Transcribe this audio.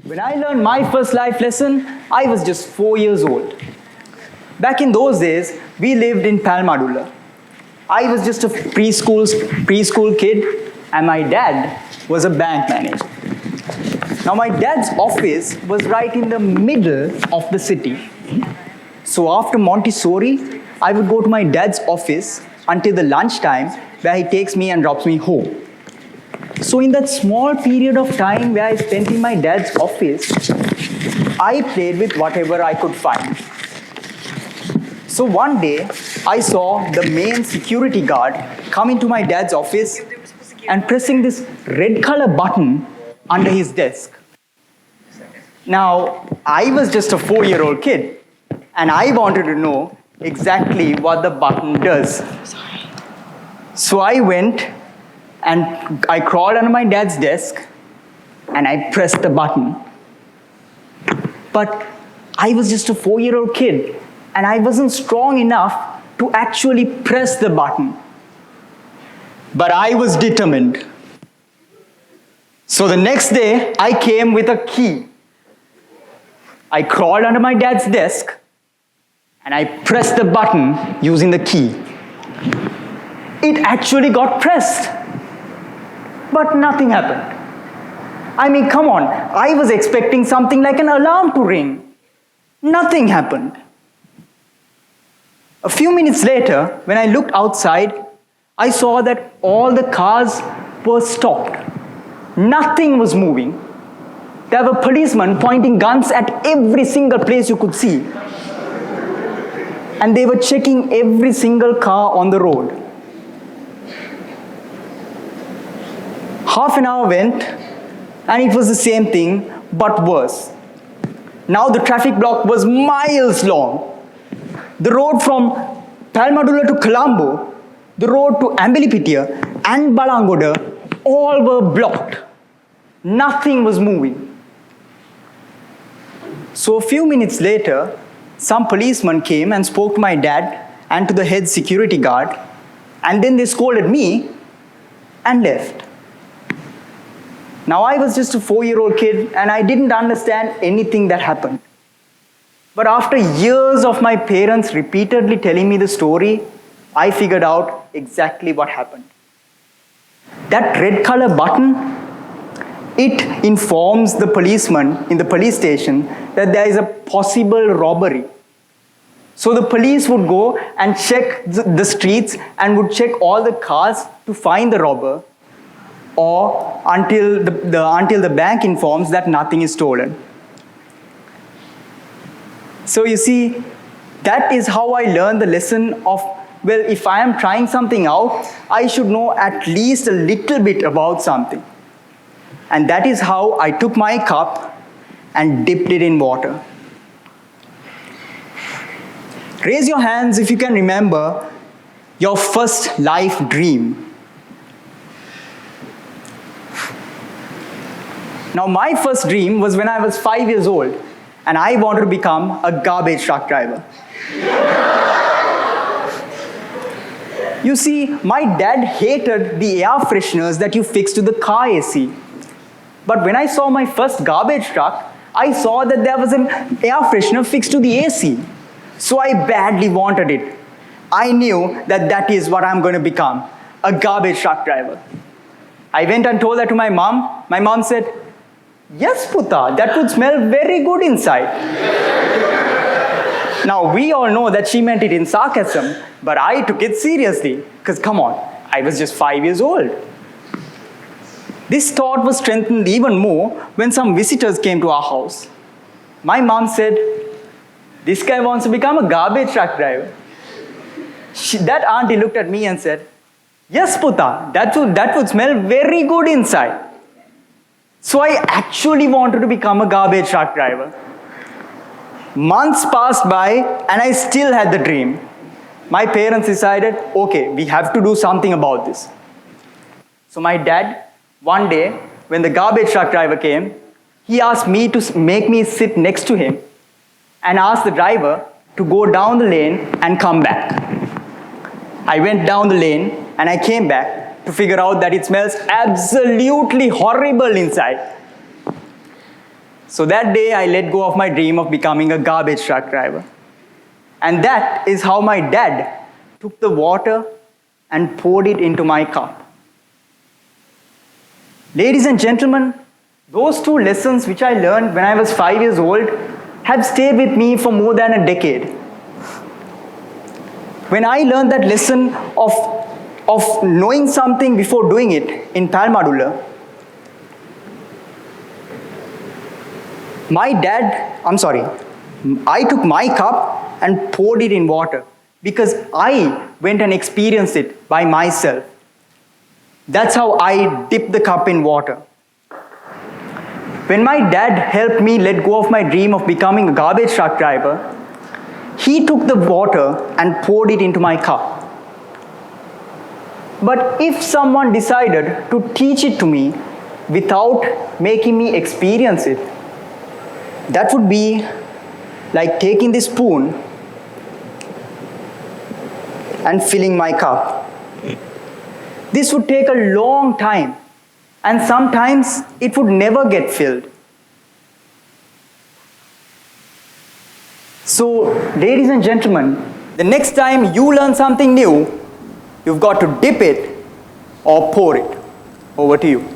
When I learned my first life lesson, I was just 4 years old. Back in those days, we lived in Palmadula. I was just a preschool kid, and my dad was a bank manager. Now, my dad's office was right in the middle of the city. So after Montessori, I would go to my dad's office until the lunchtime where he takes me and drops me home. So in that small period of time where I spent in my dad's office, I played with whatever I could find. So one day, I saw the main security guard come into my dad's office and pressing this red color button under his desk. Now, I was just a 4-year-old kid, and I wanted to know exactly what the button does. So I went and I crawled under my dad's desk and I pressed the button. But I was just a 4-year-old kid and I wasn't strong enough to actually press the button. But I was determined. So the next day, I came with a key. I crawled under my dad's desk and I pressed the button using the key. It actually got pressed. But nothing happened. I mean, come on, I was expecting something like an alarm to ring. Nothing happened. A few minutes later, when I looked outside, I saw that all the cars were stopped. Nothing was moving. There were policemen pointing guns at every single place you could see. And they were checking every single car on the road. Half an hour went, and it was the same thing, but worse. Now the traffic block was miles long. The road from Palmadula to Colombo, the road to Ambalipitia and Balangoda, all were blocked. Nothing was moving. So a few minutes later, some policemen came and spoke to my dad and to the head security guard, and then they scolded me and left. Now, I was just a 4-year-old kid and I didn't understand anything that happened. But after years of my parents repeatedly telling me the story, I figured out exactly what happened. That red color button, it informs the policeman in the police station that there is a possible robbery. So the police would go and check the streets and would check all the cars to find the robber, or until the bank informs that nothing is stolen. So you see, that is how I learned the lesson of, well, if I am trying something out, I should know at least a little bit about something. And that is how I took my cup and dipped it in water. Raise your hands if you can remember your first life dream. Now, my first dream was when I was 5 years old, and I wanted to become a garbage truck driver. You see, my dad hated the air fresheners that you fix to the car AC. But when I saw my first garbage truck, I saw that there was an air freshener fixed to the AC. So I badly wanted it. I knew that that is what I'm going to become, a garbage truck driver. I went and told that to my mom. My mom said, "Yes, Puta, that would smell very good inside." Now, we all know that she meant it in sarcasm, but I took it seriously, because come on, I was just 5 years old. This thought was strengthened even more when some visitors came to our house. My mom said, "This guy wants to become a garbage truck driver." That auntie looked at me and said, "Yes, Puta, that would smell very good inside." So I actually wanted to become a garbage truck driver. Months passed by and I still had the dream. My parents decided, okay, we have to do something about this. So my dad, one day, when the garbage truck driver came, he asked me to make me sit next to him and asked the driver to go down the lane and come back. I went down the lane and I came back to figure out that it smells absolutely horrible inside. So that day I let go of my dream of becoming a garbage truck driver. And that is how my dad took the water and poured it into my cup. Ladies and gentlemen, those two lessons which I learned when I was 5 years old have stayed with me for more than a decade. When I learned that lesson of knowing something before doing it in Palmadula, I took my cup and poured it in water because I went and experienced it by myself. That's how I dipped the cup in water. When my dad helped me let go of my dream of becoming a garbage truck driver, he took the water and poured it into my cup. But if someone decided to teach it to me without making me experience it, that would be like taking this spoon and filling my cup. This would take a long time, and sometimes it would never get filled. So, ladies and gentlemen, the next time you learn something new, you've got to dip it or pour it. Over to you.